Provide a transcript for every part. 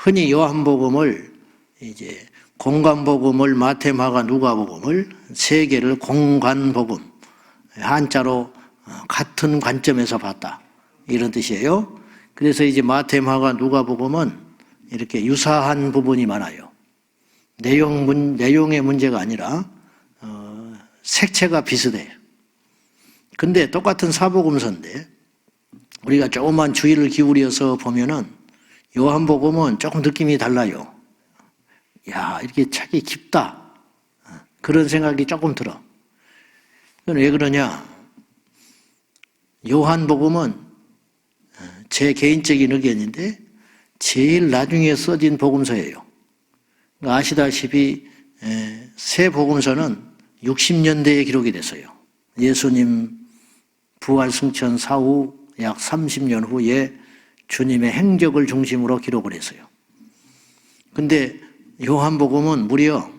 흔히 요한복음을 이제 공관복음을 마태, 마가, 누가복음을 세 개를 공관복음, 한자로 같은 관점에서 봤다 이런 뜻이에요. 그래서 이제 마태, 마가, 누가복음은 이렇게 유사한 부분이 많아요. 내용의 문제가 아니라 색채가 비슷해요. 근데 똑같은 사복음서인데 우리가 조금만 주의를 기울여서 보면은 요한복음은 조금 느낌이 달라요. 야, 이렇게 책이 깊다. 그런 생각이 조금 들어. 왜 그러냐? 요한복음은 제 개인적인 의견인데 제일 나중에 써진 복음서예요. 아시다시피 새 복음서는 60년대에 기록이 됐어요. 예수님 부활 승천 사후 약 30년 후에 주님의 행적을 중심으로 기록을 했어요. 근데 요한복음은 무려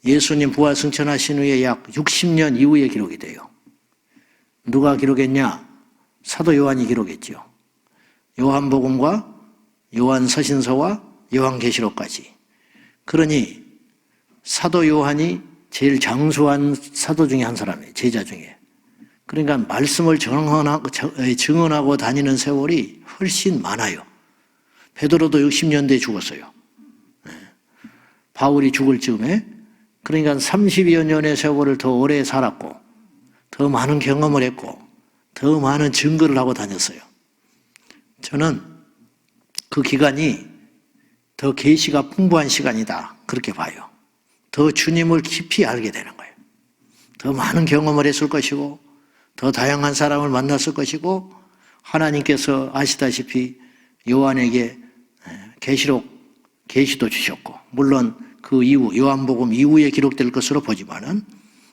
예수님 부활 승천하신 후에 약 60년 이후에 기록이 돼요. 누가 기록했냐? 사도 요한이 기록했죠. 요한복음과 요한서신서와 요한계시록까지. 그러니 사도 요한이 제일 장수한 사도 중에 한 사람이에요. 제자 중에. 그러니까 말씀을 증언하고 다니는 세월이 훨씬 많아요. 베드로도 60년대에 죽었어요. 바울이 죽을 즈음에. 그러니까 30여 년의 세월을 더 오래 살았고 더 많은 경험을 했고 더 많은 증거를 하고 다녔어요. 저는 그 기간이 더 계시가 풍부한 시간이다 그렇게 봐요. 더 주님을 깊이 알게 되는 거예요. 더 많은 경험을 했을 것이고 더 다양한 사람을 만났을 것이고 하나님께서 아시다시피 요한에게 계시도 주셨고 물론 그 이후 요한복음 이후에 기록될 것으로 보지만은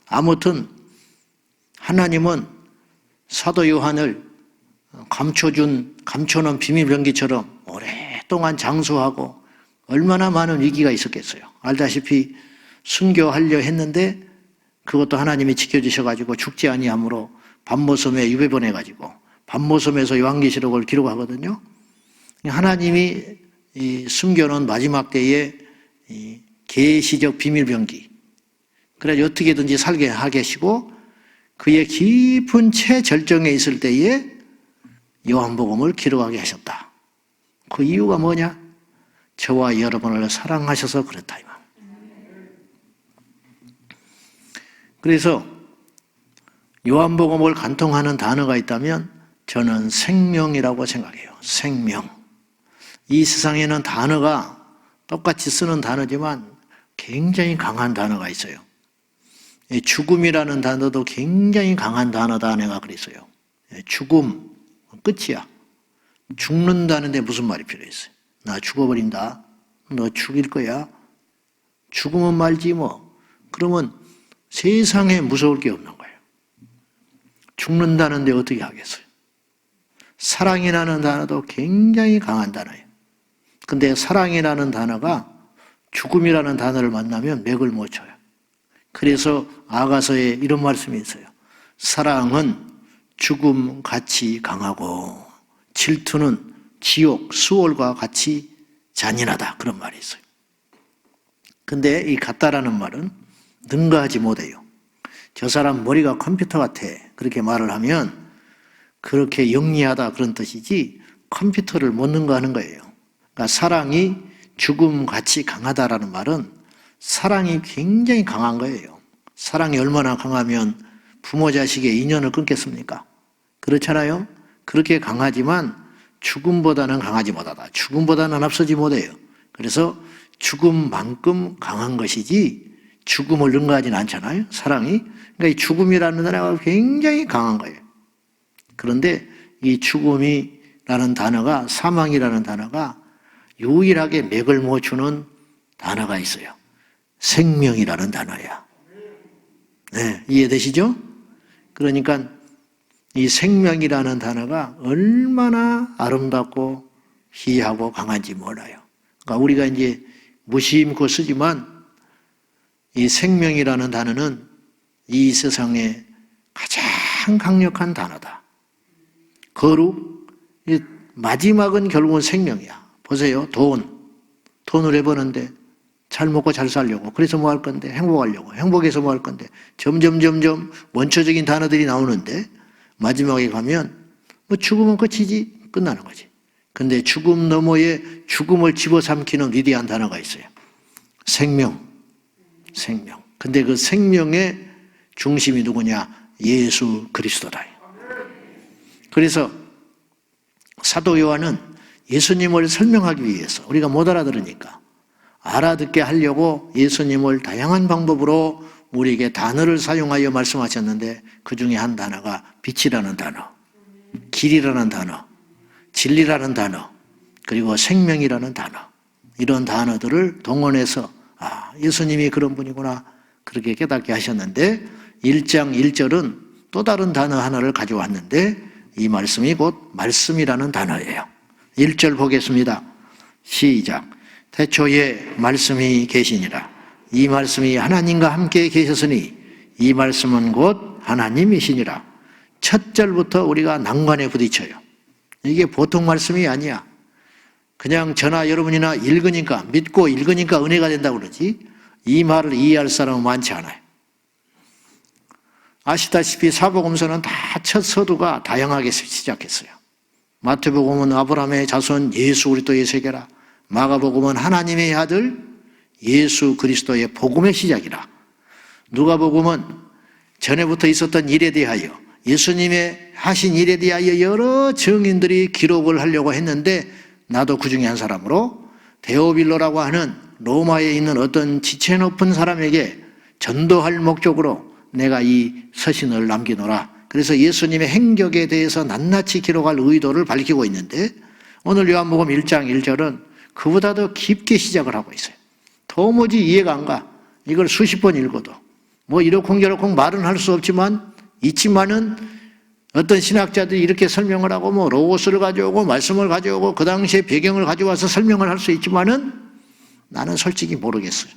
아무튼 하나님은 사도 요한을 감춰놓은 비밀병기처럼 오랫동안 장수하고 얼마나 많은 위기가 있었겠어요. 알다시피 순교하려 했는데 그것도 하나님이 지켜주셔가지고 죽지 아니함으로 반모섬에 유배 보내가지고 반모섬에서 요한계시록을 기록하거든요. 하나님이 이 숨겨놓은 마지막 때에 이 계시적 비밀병기 그래서 어떻게든지 살게 하시고 그의 깊은 최절정에 있을 때에 요한복음을 기록하게 하셨다. 그 이유가 뭐냐? 저와 여러분을 사랑하셔서 그렇다 이 말. 그래서 요한복음을 간통하는 단어가 있다면 저는 생명이라고 생각해요. 생명. 이 세상에는 단어가 똑같이 쓰는 단어지만 굉장히 강한 단어가 있어요. 죽음이라는 단어도 굉장히 강한 단어다 내가 그랬어요. 죽음, 끝이야. 죽는다는데 무슨 말이 필요했어요? 나 죽어버린다. 너 죽일 거야. 죽으면 말지 뭐. 그러면 세상에 무서울 게 없는 거예요. 죽는다는데 어떻게 하겠어요? 사랑이라는 단어도 굉장히 강한 단어예요. 근데 사랑이라는 단어가 죽음이라는 단어를 만나면 맥을 못 쳐요. 그래서 아가서에 이런 말씀이 있어요. 사랑은 죽음같이 강하고 질투는 지옥, 수월과 같이 잔인하다. 그런 말이 있어요. 근데 이 같다라는 말은 능가하지 못해요. 저 사람 머리가 컴퓨터 같아. 그렇게 말을 하면 그렇게 영리하다 그런 뜻이지 컴퓨터를 못 능가하는 거예요. 그러니까 사랑이 죽음같이 강하다라는 말은 사랑이 굉장히 강한 거예요. 사랑이 얼마나 강하면 부모 자식의 인연을 끊겠습니까? 그렇잖아요? 그렇게 강하지만 죽음보다는 강하지 못하다. 죽음보다는 앞서지 못해요. 그래서 죽음만큼 강한 것이지 죽음을 능가하지는 않잖아요. 사랑이. 그러니까 이 죽음이라는 단어가 굉장히 강한 거예요. 그런데 이 죽음이라는 단어가 사망이라는 단어가 유일하게 맥을 못 추는 단어가 있어요. 생명이라는 단어야. 네, 이해되시죠? 그러니까 이 생명이라는 단어가 얼마나 아름답고 희하고 강한지 몰라요. 그러니까 우리가 이제 무심코 쓰지만 이 생명이라는 단어는 이 세상에 가장 강력한 단어다. 거룩, 마지막은 결국은 생명이야. 보세요. 돈. 돈을 왜 버는데? 잘 먹고 잘 살려고. 그래서 뭐 할 건데? 행복하려고. 행복해서 뭐 할 건데? 점점 원초적인 단어들이 나오는데 마지막에 가면 뭐 죽으면 끝이지. 끝나는 거지. 근데 죽음 너머에 죽음을 집어삼키는 위대한 단어가 있어요. 생명. 근데 그 생명의 중심이 누구냐? 예수 그리스도다. 그래서 사도 요한은 예수님을 설명하기 위해서 우리가 못 알아들으니까 알아듣게 하려고 예수님을 다양한 방법으로 우리에게 단어를 사용하여 말씀하셨는데 그 중에 한 단어가 빛이라는 단어, 길이라는 단어, 진리라는 단어, 그리고 생명이라는 단어, 이런 단어들을 동원해서 예수님이 그런 분이구나 그렇게 깨닫게 하셨는데 1장 1절은 또 다른 단어 하나를 가져왔는데 이 말씀이 곧 말씀이라는 단어예요. 1절 보겠습니다. 시작. 태초에 말씀이 계시니라. 이 말씀이 하나님과 함께 계셨으니 이 말씀은 곧 하나님이시니라. 첫 절부터 우리가 난관에 부딪혀요. 이게 보통 말씀이 아니야. 그냥 저나 여러분이나 읽으니까 믿고 읽으니까 은혜가 된다고 그러지 이 말을 이해할 사람은 많지 않아요. 아시다시피 사복음서는 다 첫 서두가 다양하게 시작했어요. 마태복음은 아브라함의 자손 예수 그리스도의 세계라. 마가복음은 하나님의 아들 예수 그리스도의 복음의 시작이라. 누가복음은 전에부터 있었던 일에 대하여 예수님의 하신 일에 대하여 여러 증인들이 기록을 하려고 했는데 나도 그 중에 한 사람으로 데오빌로라고 하는 로마에 있는 어떤 지체 높은 사람에게 전도할 목적으로 내가 이 서신을 남기노라. 그래서 예수님의 행적에 대해서 낱낱이 기록할 의도를 밝히고 있는데 오늘 요한복음 1장 1절은 그보다 더 깊게 시작을 하고 있어요. 도무지 이해가 안 가. 이걸 수십 번 읽어도 뭐 이러쿵저러쿵 말은 할 수 있지만은 어떤 신학자들이 이렇게 설명을 하고 뭐 로고스를 가져오고 말씀을 가져오고 그 당시에 배경을 가져와서 설명을 할 수 있지만은 나는 솔직히 모르겠어요.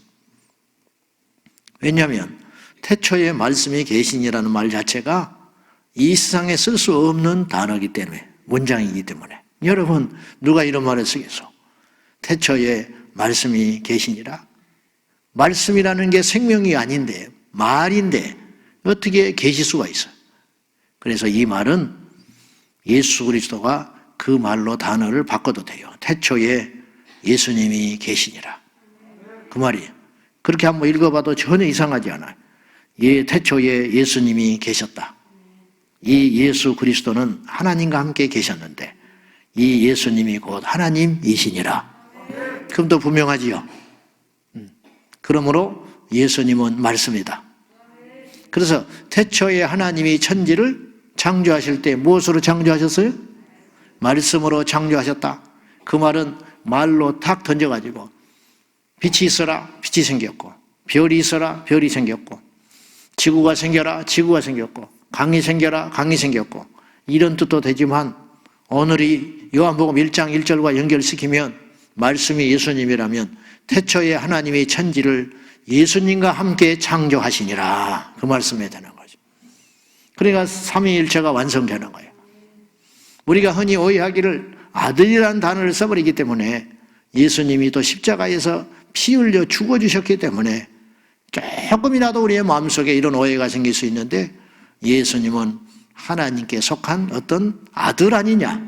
왜냐하면 태초에 말씀이 계시니라는 말 자체가 이 세상에 쓸 수 없는 단어이기 때문에 문장이기 때문에 여러분 누가 이런 말을 쓰겠어? 태초에 말씀이 계시니라. 말씀이라는 게 생명이 아닌데 말인데 어떻게 계실 수가 있어요? 그래서 이 말은 예수 그리스도가 그 말로 단어를 바꿔도 돼요. 태초에 예수님이 계시니라. 그 말이에요. 그렇게 한번 읽어봐도 전혀 이상하지 않아요. 태초에 예수님이 계셨다. 이 예수 그리스도는 하나님과 함께 계셨는데 이 예수님이 곧 하나님이시니라. 그럼 더 분명하지요. 그러므로 예수님은 말씀이다. 그래서 태초에 하나님이 천지를 창조하실 때 무엇으로 창조하셨어요? 말씀으로 창조하셨다. 그 말은 말로 탁 던져가지고 빛이 있어라, 빛이 생겼고 별이 있어라, 별이 생겼고 지구가 생겨라, 지구가 생겼고 강이 생겨라, 강이 생겼고 이런 뜻도 되지만 오늘이 요한복음 1장 1절과 연결시키면 말씀이 예수님이라면 태초에 하나님이 천지를 예수님과 함께 창조하시니라 그 말씀이 되는 거죠. 그러니까 삼위일체가 완성되는 거예요. 우리가 흔히 오해하기를 아들이라는 단어를 써버리기 때문에 예수님이 또 십자가에서 피 흘려 죽어주셨기 때문에 조금이라도 우리의 마음속에 이런 오해가 생길 수 있는데 예수님은 하나님께 속한 어떤 아들 아니냐.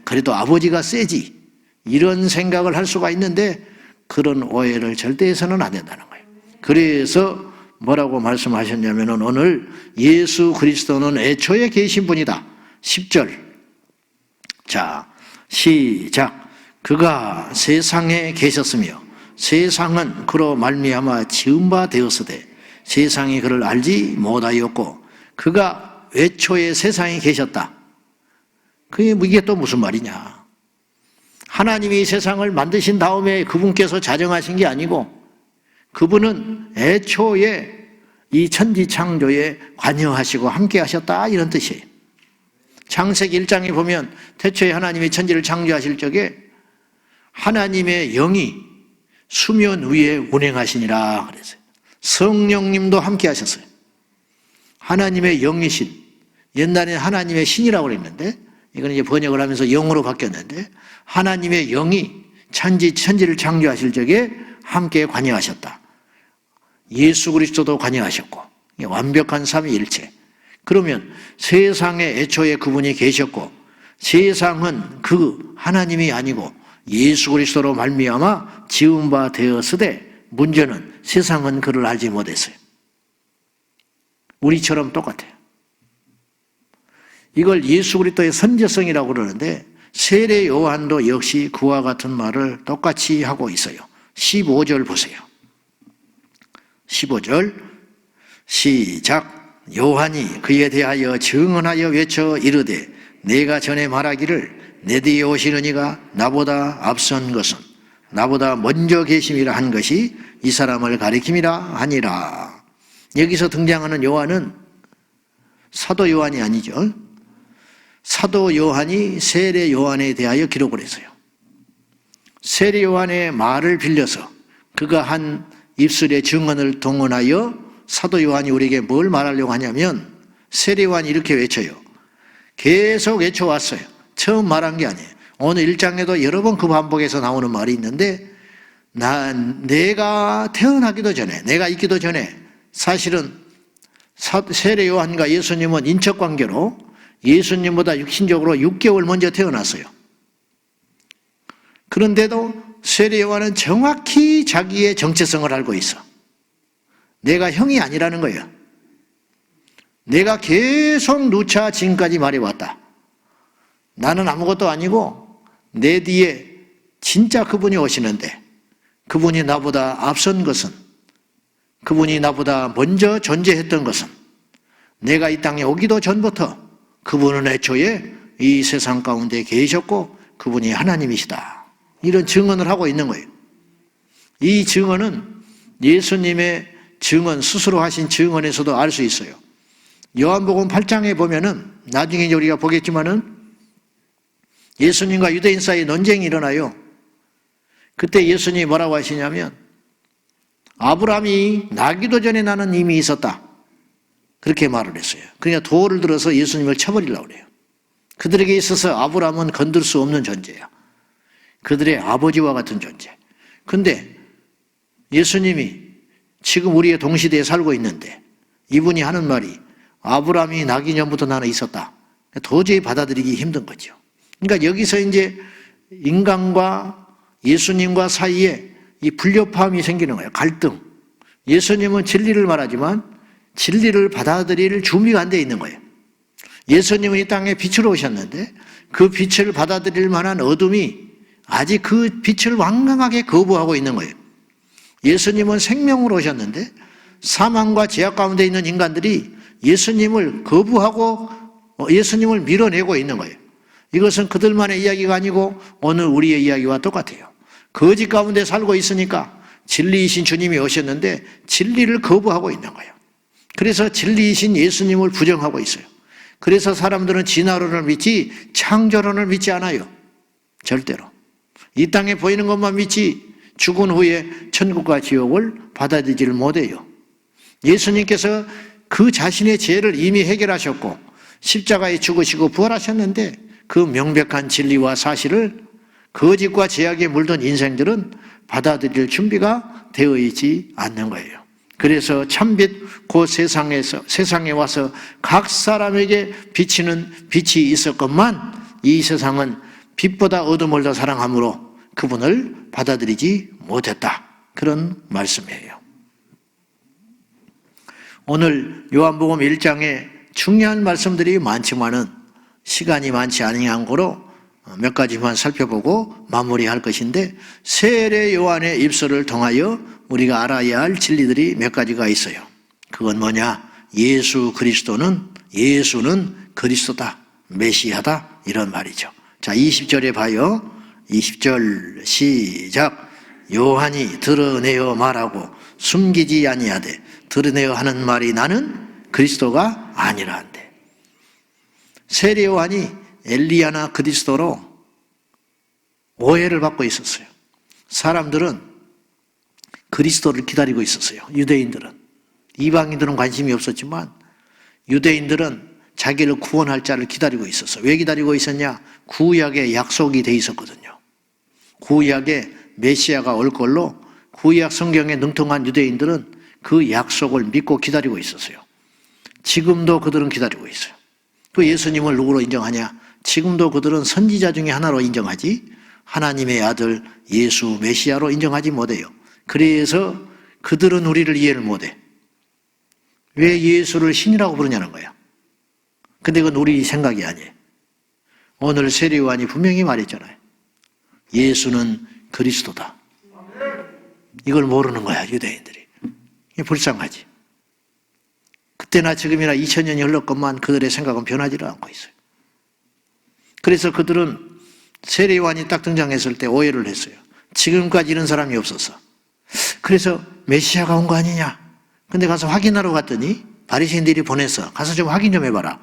그래도 아버지가 세지. 이런 생각을 할 수가 있는데 그런 오해를 절대 해서는 안 된다는 거예요. 그래서 뭐라고 말씀하셨냐면 오늘 예수 그리스도는 애초에 계신 분이다. 10절. 자, 시작. 그가 세상에 계셨으며 세상은 그로 말미암아 지은 바 되었으되 세상이 그를 알지 못하였고 그가 애초에 세상에 계셨다. 이게 또 무슨 말이냐. 하나님이 세상을 만드신 다음에 그분께서 자정하신 게 아니고 그분은 애초에 이 천지 창조에 관여하시고 함께 하셨다 이런 뜻이에요. 창세기 1장에 보면 태초에 하나님이 천지를 창조하실 적에 하나님의 영이 수면 위에 운행하시니라 그랬어요. 성령님도 함께 하셨어요. 하나님의 영이신, 옛날에 하나님의 신이라고 그랬는데 이건 이제 번역을 하면서 영으로 바뀌었는데 하나님의 영이 천지를 창조하실 적에 함께 관여하셨다. 예수 그리스도도 관여하셨고 완벽한 삼위일체. 그러면 세상에 애초에 그분이 계셨고 세상은 그 하나님이 아니고 예수 그리스도로 말미암아 지은 바 되었으되 문제는 세상은 그를 알지 못했어요. 우리처럼 똑같아요. 이걸 예수 그리스도의 선지성이라고 그러는데 세례 요한도 역시 그와 같은 말을 똑같이 하고 있어요. 15절 보세요. 15절 시작. 요한이 그에 대하여 증언하여 외쳐 이르되 내가 전에 말하기를 내 뒤에 오시는 이가 나보다 앞선 것은 나보다 먼저 계심이라 한 것이 이 사람을 가리킴이라 하니라. 여기서 등장하는 요한은 사도 요한이 아니죠. 사도 요한이 세례 요한에 대하여 기록을 했어요. 세례 요한의 말을 빌려서 그가 한 입술의 증언을 동원하여 사도 요한이 우리에게 뭘 말하려고 하냐면 세례 요한이 이렇게 외쳐요. 계속 외쳐왔어요. 처음 말한 게 아니에요. 오늘 1장에도 여러 번 그 반복해서 나오는 말이 있는데 내가 태어나기도 전에 내가 있기도 전에 사실은 세례 요한과 예수님은 인척관계로 예수님보다 육신적으로 6개월 먼저 태어났어요. 그런데도 세례 요한은 정확히 자기의 정체성을 알고 있어. 내가 형이 아니라는 거예요. 내가 계속 누차 지금까지 말해왔다. 나는 아무것도 아니고 내 뒤에 진짜 그분이 오시는데 그분이 나보다 앞선 것은 그분이 나보다 먼저 존재했던 것은 내가 이 땅에 오기도 전부터 그분은 애초에 이 세상 가운데 계셨고 그분이 하나님이시다. 이런 증언을 하고 있는 거예요. 이 증언은 예수님의 증언, 스스로 하신 증언에서도 알 수 있어요. 요한복음 8장에 보면은 나중에 우리가 보겠지만은 예수님과 유대인 사이에 논쟁이 일어나요. 그때 예수님이 뭐라고 하시냐면 아브라함이 나기도 전에 나는 이미 있었다. 그렇게 말을 했어요. 그러니까 돌을 들어서 예수님을 쳐버리려고 그래요. 그들에게 있어서 아브라함은 건들 수 없는 존재야. 그들의 아버지와 같은 존재. 근데 예수님이 지금 우리의 동시대에 살고 있는데 이분이 하는 말이 아브라함이 나기 전부터 나는 있었다. 도저히 받아들이기 힘든 거죠. 그러니까 여기서 이제 인간과 예수님과 사이에 이 불협화음이 생기는 거예요. 갈등. 예수님은 진리를 말하지만 진리를 받아들일 준비가 안 돼 있는 거예요. 예수님은 이 땅에 빛으로 오셨는데 그 빛을 받아들일 만한 어둠이 아직 그 빛을 완강하게 거부하고 있는 거예요. 예수님은 생명으로 오셨는데 사망과 죄악 가운데 있는 인간들이 예수님을 거부하고 예수님을 밀어내고 있는 거예요. 이것은 그들만의 이야기가 아니고 오늘 우리의 이야기와 똑같아요. 거짓 가운데 살고 있으니까 진리이신 주님이 오셨는데 진리를 거부하고 있는 거예요. 그래서 진리이신 예수님을 부정하고 있어요. 그래서 사람들은 진화론을 믿지 창조론을 믿지 않아요. 절대로. 이 땅에 보이는 것만 믿지 죽은 후에 천국과 지옥을 받아들이지를 못해요. 예수님께서 그 자신의 죄를 이미 해결하셨고 십자가에 죽으시고 부활하셨는데 그 명백한 진리와 사실을 거짓과 죄악에 물든 인생들은 받아들일 준비가 되어 있지 않는 거예요. 그래서 참빛 그 세상에 와서 각 사람에게 비치는 빛이 있었건만 이 세상은 빛보다 어둠을 더 사랑함으로 그분을 받아들이지 못했다. 그런 말씀이에요. 오늘 요한복음 1장에 중요한 말씀들이 많지만은 시간이 많지 않은 거로 몇 가지만 살펴보고 마무리할 것인데 세례 요한의 입술을 통하여 우리가 알아야 할 진리들이 몇 가지가 있어요. 그건 뭐냐? 예수는 그리스도다, 메시아다 이런 말이죠. 자, 20절에 봐요. 20절 시작. 요한이 드러내어 말하고 숨기지 아니하되 드러내어 하는 말이 나는 그리스도가 아니라 한대. 세례 요한이 엘리야나 그리스도로 오해를 받고 있었어요. 사람들은 그리스도를 기다리고 있었어요. 유대인들은. 이방인들은 관심이 없었지만 유대인들은 자기를 구원할 자를 기다리고 있었어요. 왜 기다리고 있었냐? 구약의 약속이 돼 있었거든요. 구약에 메시아가 올 걸로 구약 성경에 능통한 유대인들은 그 약속을 믿고 기다리고 있었어요. 지금도 그들은 기다리고 있어요. 그 예수님을 누구로 인정하냐? 지금도 그들은 선지자 중에 하나로 인정하지 하나님의 아들 예수 메시아로 인정하지 못해요. 그래서 그들은 우리를 이해를 못해. 왜 예수를 신이라고 부르냐는 거야. 근데 그건 우리 생각이 아니에요. 오늘 세례요한이 분명히 말했잖아요. 예수는 그리스도다. 이걸 모르는 거야, 유대인들이. 이게 불쌍하지. 그때나 지금이나 2000년이 흘렀건만 그들의 생각은 변하지를 않고 있어요. 그래서 그들은 세례요한이 딱 등장했을 때 오해를 했어요. 지금까지 이런 사람이 없었어. 그래서 메시아가 온 거 아니냐. 근데 가서 확인하러 갔더니 바리새인들이 보냈어. 가서 좀 확인 좀 해봐라.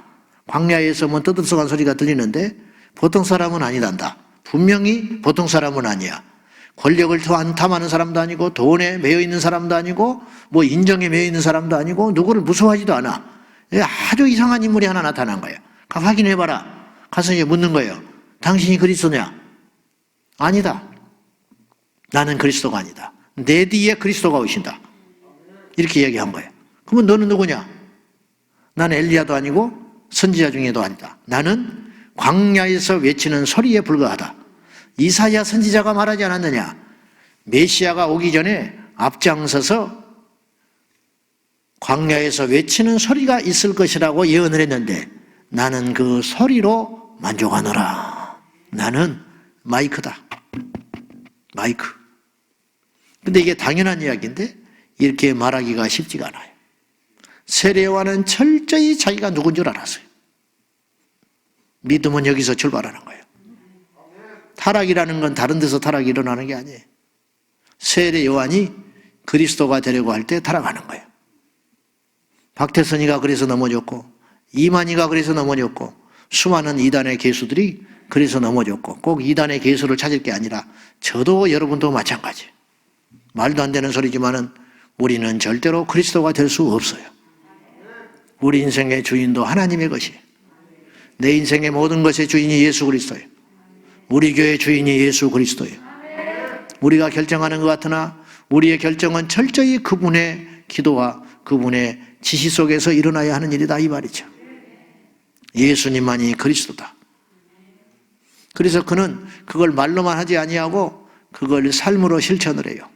광야에서 뭐 떠들썩한 소리가 들리는데 보통 사람은 아니단다. 분명히 보통 사람은 아니야. 권력을 탐하는 사람도 아니고 돈에 매여 있는 사람도 아니고 뭐 인정에 매여 있는 사람도 아니고 누구를 무서워하지도 않아. 아주 이상한 인물이 하나 나타난 거야. 가서 확인해봐라. 가서 이제 묻는 거예요. 당신이 그리스도냐? 아니다. 나는 그리스도가 아니다. 내 뒤에 그리스도가 오신다. 이렇게 얘기한 거예요. 그러면 너는 누구냐? 나는 엘리야도 아니고 선지자 중에도 아니다. 나는 광야에서 외치는 소리에 불과하다. 이사야 선지자가 말하지 않았느냐? 메시아가 오기 전에 앞장서서 광야에서 외치는 소리가 있을 것이라고 예언을 했는데 나는 그 소리로 만족하노라. 나는 마이크다. 마이크. 근데 이게 당연한 이야기인데 이렇게 말하기가 쉽지가 않아요. 세례요한은 철저히 자기가 누군 줄 알았어요. 믿음은 여기서 출발하는 거예요. 타락이라는 건 다른 데서 타락이 일어나는 게 아니에요. 세례요한이 그리스도가 되려고 할 때 타락하는 거예요. 박태선이가 그래서 넘어졌고 이만희가 그래서 넘어졌고 수많은 이단의 개수들이 그래서 넘어졌고 꼭 이단의 개수를 찾을 게 아니라 저도 여러분도 마찬가지. 말도 안 되는 소리지만은 우리는 절대로 그리스도가 될 수 없어요. 우리 인생의 주인도 하나님의 것이에요. 내 인생의 모든 것의 주인이 예수 그리스도예요. 우리 교회의 주인이 예수 그리스도예요. 우리가 결정하는 것 같으나 우리의 결정은 철저히 그분의 기도와 그분의 지시 속에서 일어나야 하는 일이다 이 말이죠. 예수님만이 그리스도다. 그래서 그는 그걸 말로만 하지 아니하고 그걸 삶으로 실천을 해요.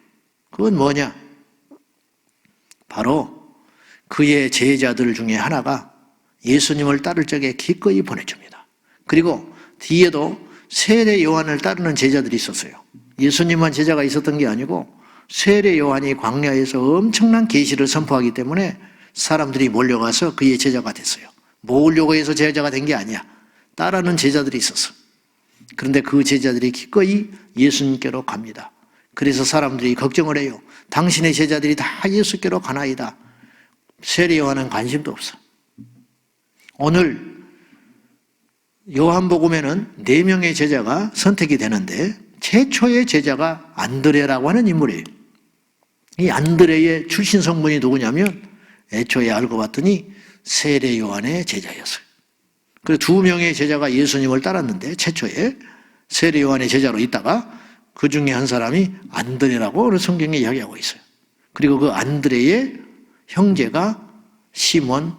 그건 뭐냐? 바로 그의 제자들 중에 하나가 예수님을 따를 적에 기꺼이 보내줍니다. 그리고 뒤에도 세례 요한을 따르는 제자들이 있었어요. 예수님만 제자가 있었던 게 아니고 세례 요한이 광야에서 엄청난 계시를 선포하기 때문에 사람들이 몰려가서 그의 제자가 됐어요. 모으려고 해서 제자가 된 게 아니야. 따르는 제자들이 있었어. 그런데 그 제자들이 기꺼이 예수님께로 갑니다. 그래서 사람들이 걱정을 해요. 당신의 제자들이 다 예수께로 가나이다. 세례 요한은 관심도 없어. 오늘 요한복음에는 4명의 제자가 선택이 되는데 최초의 제자가 안드레라고 하는 인물이에요. 이 안드레의 출신 성분이 누구냐면 애초에 알고 봤더니 세례 요한의 제자였어요. 그래서 2명의 제자가 예수님을 따랐는데 최초에 세례 요한의 제자로 있다가 그 중에 한 사람이 안드레라고 성경에 이야기하고 있어요. 그리고 그 안드레의 형제가 시몬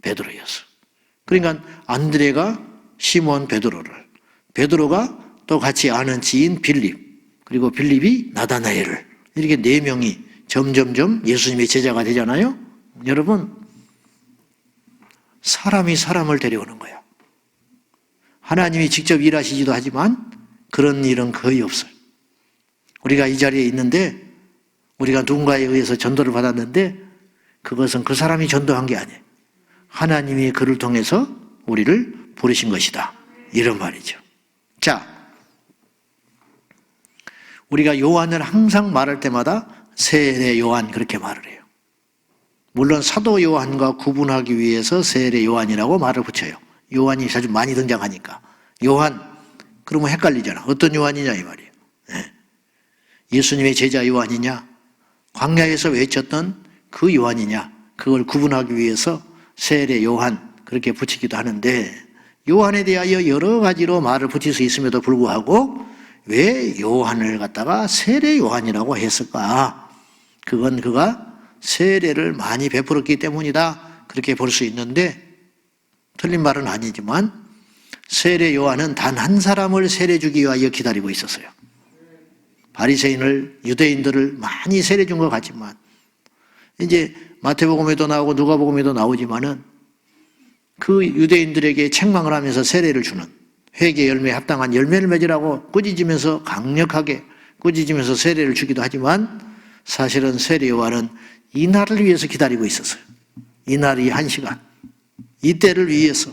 베드로였어요. 그러니까 안드레가 시몬 베드로가 또 같이 아는 지인 빌립, 그리고 빌립이 나다나엘을, 이렇게 4명이 점점점 예수님의 제자가 되잖아요. 여러분, 사람이 사람을 데려오는 거야. 하나님이 직접 일하시기도 하지만 그런 일은 거의 없어요. 우리가 이 자리에 있는데 우리가 누군가에 의해서 전도를 받았는데 그것은 그 사람이 전도한 게 아니에요. 하나님이 그를 통해서 우리를 부르신 것이다. 이런 말이죠. 자, 우리가 요한을 항상 말할 때마다 세례 요한 그렇게 말을 해요. 물론 사도 요한과 구분하기 위해서 세례 요한이라고 말을 붙여요. 요한이 아주 많이 등장하니까. 요한, 그러면 헷갈리잖아. 어떤 요한이냐 이 말이에요. 네. 예수님의 제자 요한이냐, 광야에서 외쳤던 그 요한이냐, 그걸 구분하기 위해서 세례 요한 그렇게 붙이기도 하는데 요한에 대하여 여러 가지로 말을 붙일 수 있음에도 불구하고 왜 요한을 갖다가 세례 요한이라고 했을까? 그건 그가 세례를 많이 베풀었기 때문이다. 그렇게 볼 수 있는데 틀린 말은 아니지만 세례 요한은 단 한 사람을 세례 주기 위하여 기다리고 있었어요. 바리새인을, 유대인들을 많이 세례 준 것 같지만 이제 마태복음에도 나오고 누가복음에도 나오지만은 그 유대인들에게 책망을 하면서 세례를 주는, 회개 열매에 합당한 열매를 맺으라고 꾸짖으면서 강력하게 꾸짖으면서 세례를 주기도 하지만 사실은 세례 요한은 이 날을 위해서 기다리고 있었어요. 이 날이 1시간, 이때를 위해서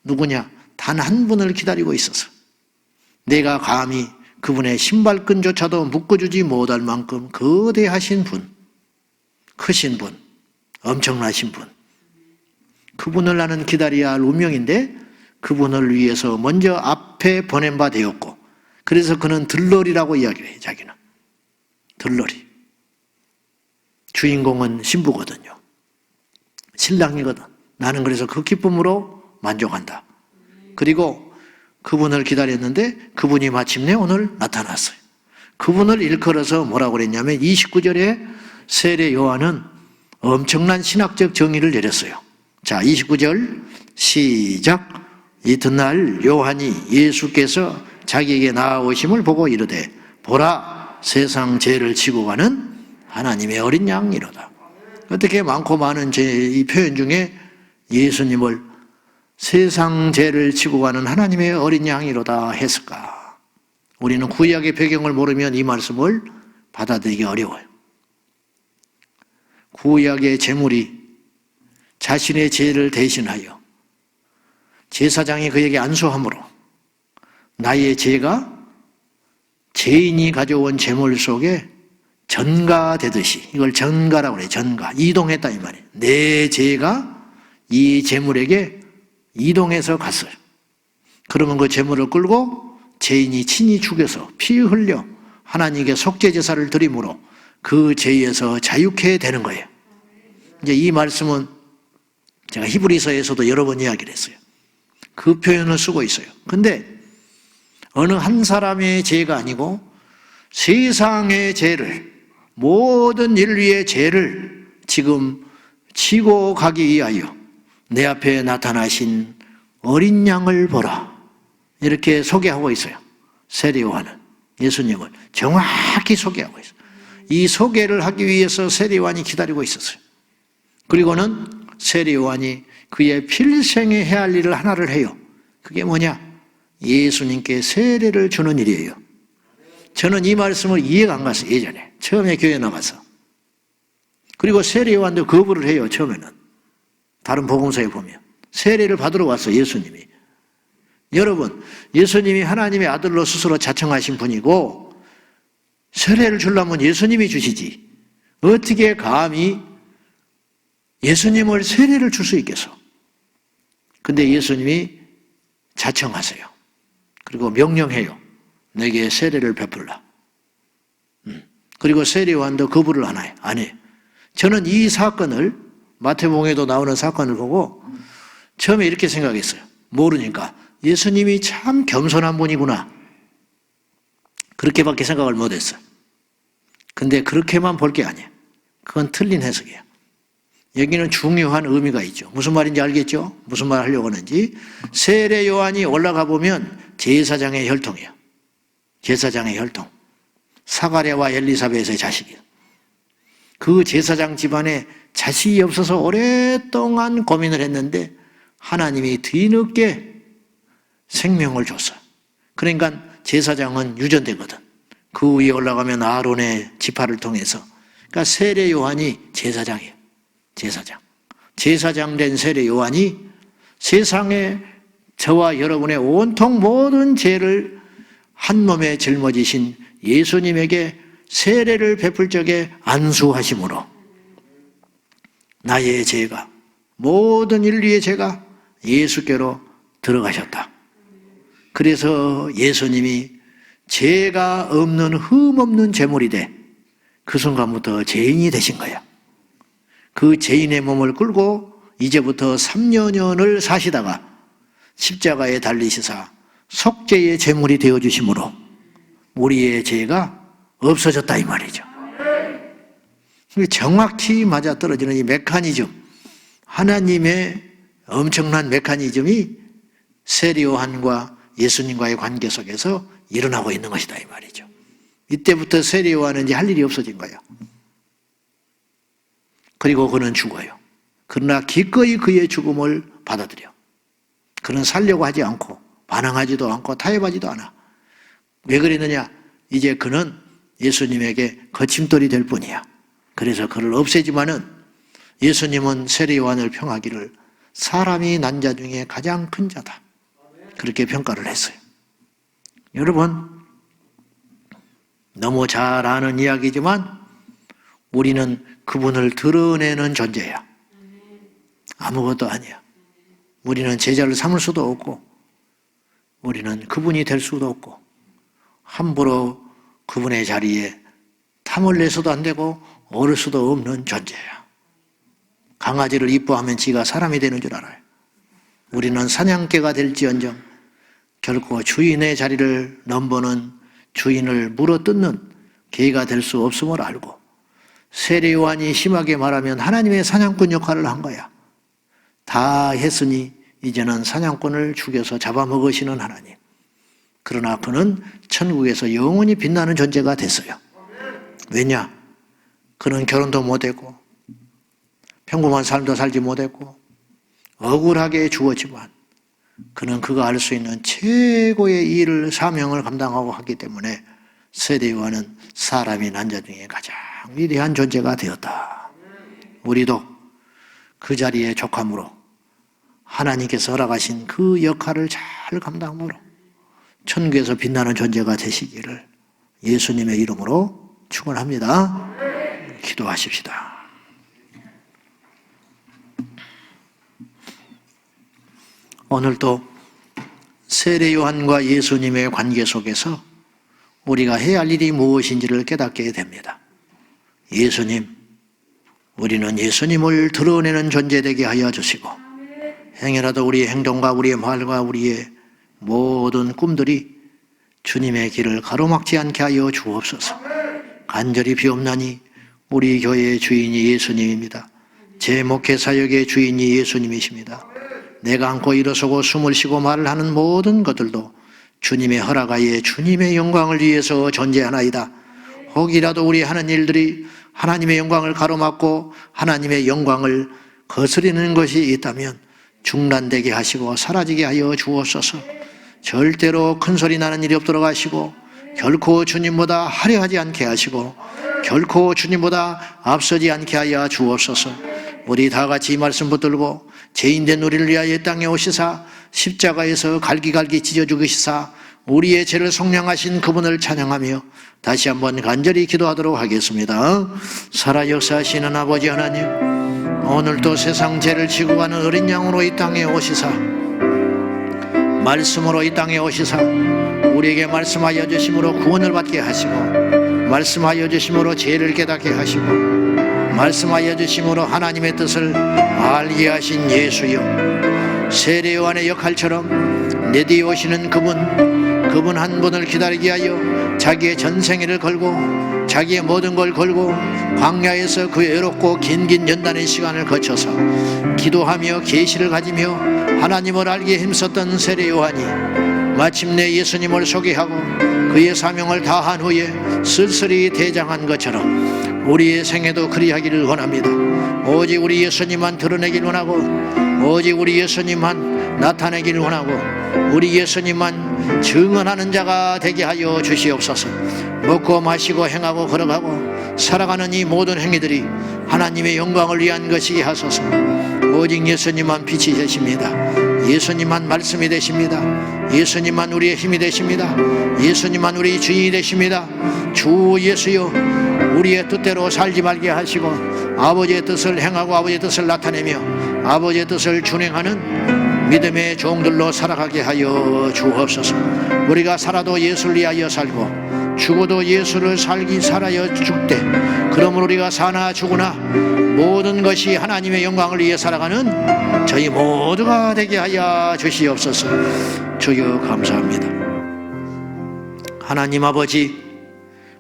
누구냐? 단 한 분을 기다리고 있었어요. 내가 감히 그분의 신발끈조차도 묶어주지 못할 만큼 거대하신 분, 크신 분, 엄청나신 분, 그분을 나는 기다려야 할 운명인데 그분을 위해서 먼저 앞에 보낸 바 되었고, 그래서 그는 들러리라고 이야기해요. 자기는 들러리. 주인공은 신부거든요. 신랑이거든. 나는 그래서 그 기쁨으로 만족한다. 그리고 그분을 기다렸는데 그분이 마침내 오늘 나타났어요. 그분을 일컬어서 뭐라고 그랬냐면 29절에 세례 요한은 엄청난 신학적 정의를 내렸어요. 자, 29절 시작. 이튿날 요한이 예수께서 자기에게 나아오심을 보고 이르되 보라, 세상 죄를 지고 가는 하나님의 어린 양이로다. 어떻게 많고 많은 이 표현 중에 예수님을 세상 죄를 지고 가는 하나님의 어린 양이로다 했을까? 우리는 구약의 배경을 모르면 이 말씀을 받아들이기 어려워요. 구약의 제물이 자신의 죄를 대신하여 제사장이 그에게 안수함으로 나의 죄가 죄인이 가져온 제물 속에 전가되듯이, 이걸 전가라고 그래요. 전가. 이동했다 이 말이에요. 내 죄가 이 제물에게 이동해서 갔어요. 그러면 그 제물을 끌고 죄인이 친히 죽여서 피 흘려 하나님께 속죄 제사를 드림으로 그 죄에서 자유케 되는 거예요. 이제 이 말씀은 제가 히브리서에서도 여러 번 이야기를 했어요. 그 표현을 쓰고 있어요. 근데 어느 한 사람의 죄가 아니고 세상의 죄를, 모든 인류의 죄를 지금 지고 가기 위하여 내 앞에 나타나신 어린 양을 보라. 이렇게 소개하고 있어요. 세례 요한은 예수님을 정확히 소개하고 있어요. 이 소개를 하기 위해서 세례 요한이 기다리고 있었어요. 그리고는 세례 요한이 그의 필생에 해야 할 일을 하나를 해요. 그게 뭐냐? 예수님께 세례를 주는 일이에요. 저는 이 말씀을 이해가 안 갔어요. 예전에 처음에 교회 나가서. 그리고 세례 요한도 거부를 해요. 처음에는 다른 복음서에 보면 세례를 받으러 왔어요. 예수님이. 여러분, 예수님이 하나님의 아들로 스스로 자청하신 분이고 세례를 주려면 예수님이 주시지 어떻게 감히 예수님을 세례를 줄 수 있겠어? 근데 예수님이 자청하세요. 그리고 명령해요. 내게 세례를 베풀라. 그리고 세례 요한도 거부를 안 해요. 저는 이 사건을, 마태복음에도 나오는 사건을 보고 처음에 이렇게 생각했어요. 모르니까 예수님이 참 겸손한 분이구나. 그렇게밖에 생각을 못했어요. 근데 그렇게만 볼 게 아니에요. 그건 틀린 해석이에요. 여기는 중요한 의미가 있죠. 무슨 말인지 알겠죠? 무슨 말 하려고 하는지. 세례 요한이 올라가 보면 제사장의 혈통이에요. 제사장의 혈통. 사가랴와 엘리사벳의 자식이에요. 그 제사장 집안에 자식이 없어서 오랫동안 고민을 했는데 하나님이 뒤늦게 생명을 줬어요. 그러니까 제사장은 유전되거든. 그 위에 올라가면 아론의 지파를 통해서. 그러니까 세례 요한이 제사장이에요. 제사장. 제사장 된 세례 요한이 세상에 저와 여러분의 온통 모든 죄를 한 몸에 짊어지신 예수님에게 세례를 베풀 적에 안수하심으로 나의 죄가, 모든 인류의 죄가 예수께로 들어가셨다. 그래서 예수님이 죄가 없는 흠 없는 제물이 돼 그 순간부터 죄인이 되신 거야. 그 죄인의 몸을 끌고 이제부터 3년을 사시다가 십자가에 달리시사 속죄의 제물이 되어주심으로 우리의 죄가 없어졌다 이 말이죠. 정확히 맞아떨어지는 이 메커니즘, 하나님의 엄청난 메커니즘이 세례 요한과 예수님과의 관계 속에서 일어나고 있는 것이다 이 말이죠. 이때부터 세례 요한은 이제 할 일이 없어진 거예요. 그리고 그는 죽어요. 그러나 기꺼이 그의 죽음을 받아들여. 그는 살려고 하지 않고 반항하지도 않고 타협하지도 않아. 왜 그랬느냐? 이제 그는 예수님에게 거침돌이 될 뿐이야. 그래서 그를 없애지만은 예수님은 세례 요한을 평하기를 사람이 난 자 중에 가장 큰 자다. 그렇게 평가를 했어요. 여러분, 너무 잘 아는 이야기지만 우리는 그분을 드러내는 존재야. 아무것도 아니야. 우리는 제자를 삼을 수도 없고 우리는 그분이 될 수도 없고 함부로 그분의 자리에 탐을 내서도 안 되고 오를 수도 없는 존재야. 강아지를 이뻐하면 지가 사람이 되는 줄 알아요. 우리는 사냥개가 될지언정 결코 주인의 자리를 넘보는 주인을 물어뜯는 개가 될 수 없음을 알고 세례 요한이 심하게 말하면 하나님의 사냥꾼 역할을 한 거야. 다 했으니 이제는 사냥꾼을 죽여서 잡아먹으시는 하나님. 그러나 그는 천국에서 영원히 빛나는 존재가 됐어요. 왜냐? 그는 결혼도 못했고 평범한 삶도 살지 못했고 억울하게 죽었지만 그는 그가 알 수 있는 최고의 일을 사명을 감당하고 하기 때문에 세례 요한은 사람이 난 자 중에 가장 위대한 존재가 되었다. 우리도 그 자리에 족함으로 하나님께서 허락하신 그 역할을 잘 감당함으로 천국에서 빛나는 존재가 되시기를 예수님의 이름으로 축원합니다. 기도하십시다. 오늘도 세례 요한과 예수님의 관계 속에서 우리가 해야 할 일이 무엇인지를 깨닫게 됩니다. 예수님, 우리는 예수님을 드러내는 존재 되게 하여 주시고 행여라도 우리의 행동과 우리의 말과 우리의 모든 꿈들이 주님의 길을 가로막지 않게 하여 주옵소서. 간절히 비옵나니 우리 교회의 주인이 예수님입니다. 제 목회 사역의 주인이 예수님이십니다. 내가 안고 일어서고 숨을 쉬고 말을 하는 모든 것들도 주님의 허락하에 주님의 영광을 위해서 존재하나이다. 혹이라도 우리 하는 일들이 하나님의 영광을 가로막고 하나님의 영광을 거스리는 것이 있다면 중단되게 하시고 사라지게 하여 주옵소서. 절대로 큰 소리 나는 일이 없도록 하시고 결코 주님보다 화려하지 않게 하시고 결코 주님보다 앞서지 않게 하여 주옵소서. 우리 다 같이 이 말씀 붙들고 죄인된 우리를 위하여 땅에 오시사 십자가에서 갈기갈기 찢어 죽으시사 우리의 죄를 속량하신 그분을 찬양하며 다시 한번 간절히 기도하도록 하겠습니다. 살아 역사하시는 아버지 하나님, 오늘도 세상 죄를 지고 가는 어린 양으로 이 땅에 오시사 말씀으로 이 땅에 오시사 우리에게 말씀하여 주심으로 구원을 받게 하시고 말씀하여 주심으로 죄를 깨닫게 하시고 말씀하여 주심으로 하나님의 뜻을 알게 하신 예수여, 세례 요한의 역할처럼 내 뒤에 오시는 그분 한 분을 기다리게 하여 자기의 전생애를 걸고 자기의 모든 걸 걸고 광야에서 그 외롭고 긴 연단의 시간을 거쳐서 기도하며 계시를 가지며 하나님을 알기에 힘썼던 세례 요한이 마침내 예수님을 소개하고 그의 사명을 다한 후에 쓸쓸히 대장한 것처럼 우리의 생애도 그리하기를 원합니다. 오직 우리 예수님만 드러내길 원하고 오직 우리 예수님만 나타내기를 원하고 우리 예수님만 증언하는 자가 되게 하여 주시옵소서. 먹고 마시고 행하고 걸어가고 살아가는 이 모든 행위들이 하나님의 영광을 위한 것이게 하소서. 오직 예수님만 빛이 되십니다. 예수님만 말씀이 되십니다. 예수님만 우리의 힘이 되십니다. 예수님만 우리 주인이 되십니다. 주 예수여, 우리의 뜻대로 살지 말게 하시고 아버지의 뜻을 행하고 아버지의 뜻을 나타내며 아버지의 뜻을 준행하는 믿음의 종들로 살아가게 하여 주옵소서. 우리가 살아도 예수를 위하여 살고 죽어도 예수를 살아야 죽되 그러므로 우리가 사나 죽으나 모든 것이 하나님의 영광을 위해 살아가는 저희 모두가 되게 하여 주시옵소서. 주여 감사합니다. 하나님 아버지,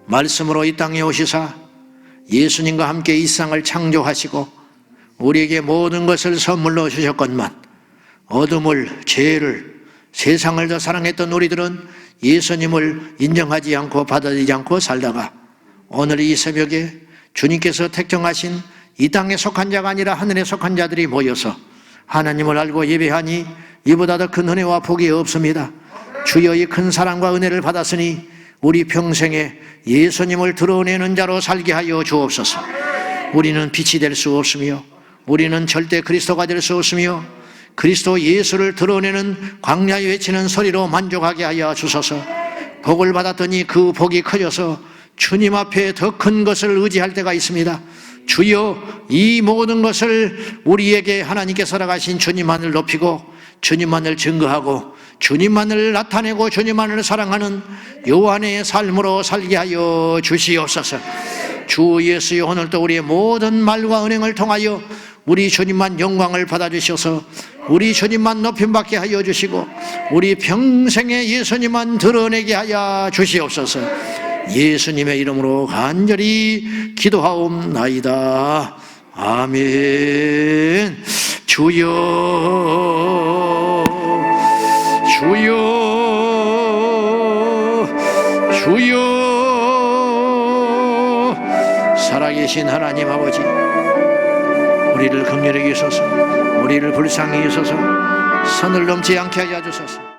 말씀으로 이 땅에 오시사 예수님과 함께 이 세상을 창조하시고 우리에게 모든 것을 선물로 주셨건만 어둠을, 죄를, 세상을 더 사랑했던 우리들은 예수님을 인정하지 않고 받아들이지 않고 살다가 오늘 이 새벽에 주님께서 택정하신 이 땅에 속한 자가 아니라 하늘에 속한 자들이 모여서 하나님을 알고 예배하니 이보다 더 큰 은혜와 복이 없습니다. 주여, 이 큰 사랑과 은혜를 받았으니 우리 평생에 예수님을 드러내는 자로 살게 하여 주옵소서. 우리는 빛이 될 수 없으며 우리는 절대 그리스도가 될 수 없으며 그리스도 예수를 드러내는 광야에 외치는 소리로 만족하게 하여 주소서. 복을 받았더니 그 복이 커져서 주님 앞에 더 큰 것을 의지할 때가 있습니다. 주여, 이 모든 것을 우리에게 하나님께 살아가신 주님만을 높이고 주님만을 증거하고 주님만을 나타내고 주님만을 사랑하는 요한의 삶으로 살게 하여 주시옵소서. 주 예수여, 오늘도 우리의 모든 말과 은행을 통하여 우리 주님만 영광을 받아주셔서 우리 주님만 높임받게 하여 주시고 우리 평생에 예수님만 드러내게 하여 주시옵소서. 예수님의 이름으로 간절히 기도하옵나이다. 아멘. 주여, 주여, 주여. 살아계신 하나님 아버지, 우리를 긍휼히 여기소서. 우리를 불쌍히 여기소서. 선을 넘지 않게 하여 주소서.